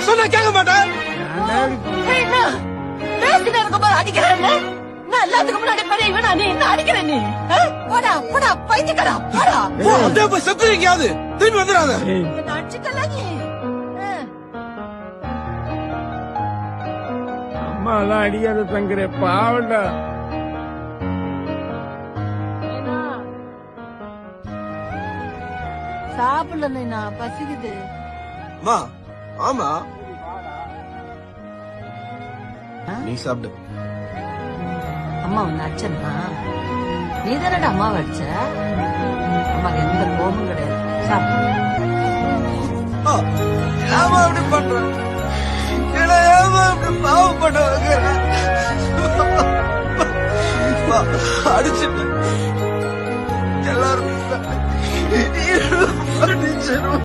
சொன்ன கேட்க மாட்டேன். அடிக்கிறேன் எல்லாத்துக்கும் முன்னாடி பெரிய இவனா நீ என்ன அடிக்கிற நீ? போடா போடா பைத்தியக்காரா போடா. அப்படியே போய் செத்து எங்கேயாவது திரும்பி வந்துடாத. என்ன அடிச்சுட்டல நீ. அம்மா எல்லாம் அடிக்காத தங்குற பாவண்டா. சாப்பிடல நைனா பசிக்குது. அம்மா ஆமா நீ சாப்பிடு. அம்மா உன்னை அடிச்சா நீ தானடா அம்மாவை அடிச்ச. அம்மாக்கு எந்த கோபமும் கிடையாது. சாப்பிடு. ஏமா அப்படி பண்ற? ஏமா அப்படி பாவம் பண்ண அடிச்சுட்டு எல்லாரும்